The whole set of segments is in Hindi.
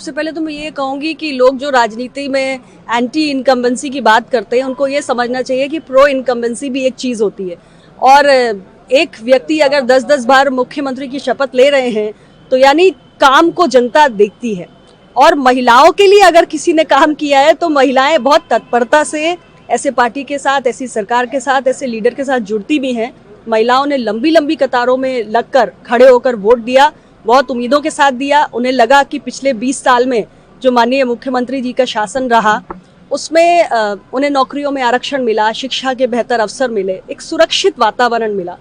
सबसे पहले तो मैं ये कहूँगी कि लोग जो राजनीति में एंटी इनकम्बेंसी की बात करते हैं उनको ये समझना चाहिए कि प्रो इनकम्बेंसी भी एक चीज़ होती है। और एक व्यक्ति अगर 10-10 बार मुख्यमंत्री की शपथ ले रहे हैं तो यानी काम को जनता देखती है। और महिलाओं के लिए अगर किसी ने काम किया है तो महिलाएं बहुत तत्परता से ऐसे पार्टी के साथ, ऐसी सरकार के साथ, ऐसे लीडर के साथ जुड़ती भी हैं। महिलाओं ने लंबी लंबी कतारों में लगकर खड़े होकर वोट दिया, बहुत उम्मीदों के साथ दिया। उन्हें लगा कि पिछले 20 साल में जो माननीय मुख्यमंत्री जी का शासन रहा उसमें उन्हें नौकरियों में आरक्षण मिला, शिक्षा के बेहतर अवसर मिले, एक सुरक्षित वातावरण मिला।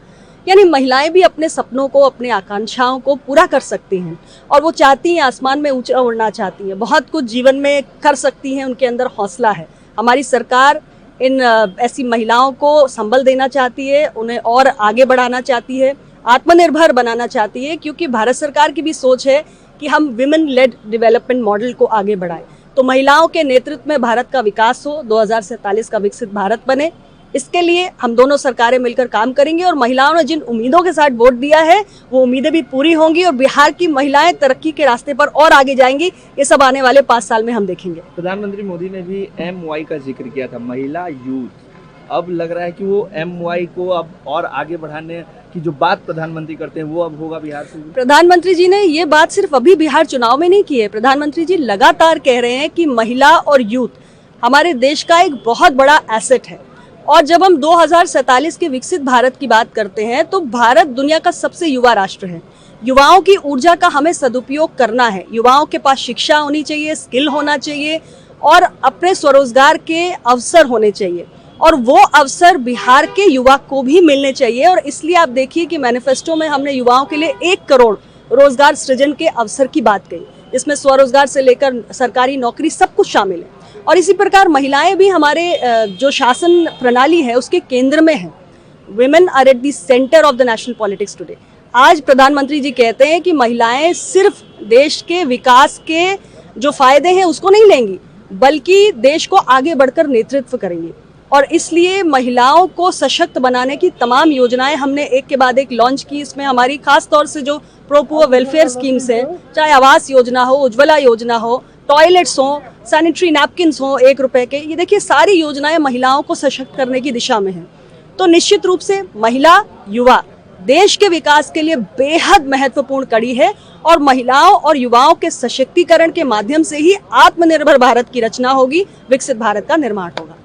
यानी महिलाएं भी अपने सपनों को, अपने आकांक्षाओं को पूरा कर सकती हैं और वो चाहती हैं, आसमान में ऊंचा उड़ना चाहती हैं, बहुत कुछ जीवन में कर सकती हैं, उनके अंदर हौसला है। हमारी सरकार इन ऐसी महिलाओं को संबल देना चाहती है, उन्हें और आगे बढ़ाना चाहती है, आत्मनिर्भर बनाना चाहती है, क्योंकि भारत सरकार की भी सोच है कि हम विमेन लेड डेवलपमेंट मॉडल को आगे बढ़ाएं। तो महिलाओं के नेतृत्व में भारत का विकास हो, 2047 का विकसित भारत बने, इसके लिए हम दोनों सरकारें मिलकर काम करेंगी। और महिलाओं ने जिन उम्मीदों के साथ वोट दिया है वो उम्मीदें भी पूरी होंगी और बिहार की महिलाएं तरक्की के रास्ते पर और आगे जाएंगी। ये सब आने वाले 5 साल में हम देखेंगे। प्रधानमंत्री मोदी ने भी MY का जिक्र किया था, महिला यूथ। अब लग रहा है कि वो MY को अब और आगे बढ़ाने की जो बात प्रधानमंत्री करते हैं वो अब होगा बिहार से। प्रधानमंत्री जी ने ये बात सिर्फ अभी बिहार चुनाव में नहीं की है। प्रधानमंत्री जी लगातार कह रहे हैं कि महिला और यूथ हमारे देश का एक बहुत बड़ा एसेट है। और जब हम 2047 के विकसित भारत की बात करते हैं तो भारत दुनिया का सबसे युवा राष्ट्र है। युवाओं की ऊर्जा का हमें सदुपयोग करना है। युवाओं के पास शिक्षा होनी चाहिए, स्किल होना चाहिए और अपने स्वरोजगार के अवसर होने चाहिए, और वो अवसर बिहार के युवा को भी मिलने चाहिए। और इसलिए आप देखिए कि मैनिफेस्टो में हमने युवाओं के लिए 1 करोड़ रोजगार सृजन के अवसर की बात कही, जिसमें स्वरोजगार से लेकर सरकारी नौकरी सब कुछ शामिल है। और इसी प्रकार महिलाएं भी हमारे जो शासन प्रणाली है उसके केंद्र में है। Women are at the centre of the national politics today. आज प्रधानमंत्री जी कहते हैं कि महिलाएं सिर्फ देश के विकास के जो फायदे हैं उसको नहीं लेंगी, बल्कि देश को आगे बढ़कर नेतृत्व करेंगी। और इसलिए महिलाओं को सशक्त बनाने की तमाम योजनाएं हमने एक के बाद एक लॉन्च की। इसमें हमारी खास तौर से जो प्रो पुअर वेलफेयर स्कीम्स हैं, चाहे आवास योजना हो, उज्ज्वला योजना हो, टॉयलेट्स हो, सैनिटरी नैपकिन्स हो 1 रुपए के, ये देखिए सारी योजनाएं महिलाओं को सशक्त करने की दिशा में हैं। तो निश्चित रूप से महिला, युवा देश के विकास के लिए बेहद महत्वपूर्ण कड़ी है और महिलाओं और युवाओं के सशक्तिकरण के माध्यम से ही आत्मनिर्भर भारत की रचना होगी, विकसित भारत का निर्माण होगा।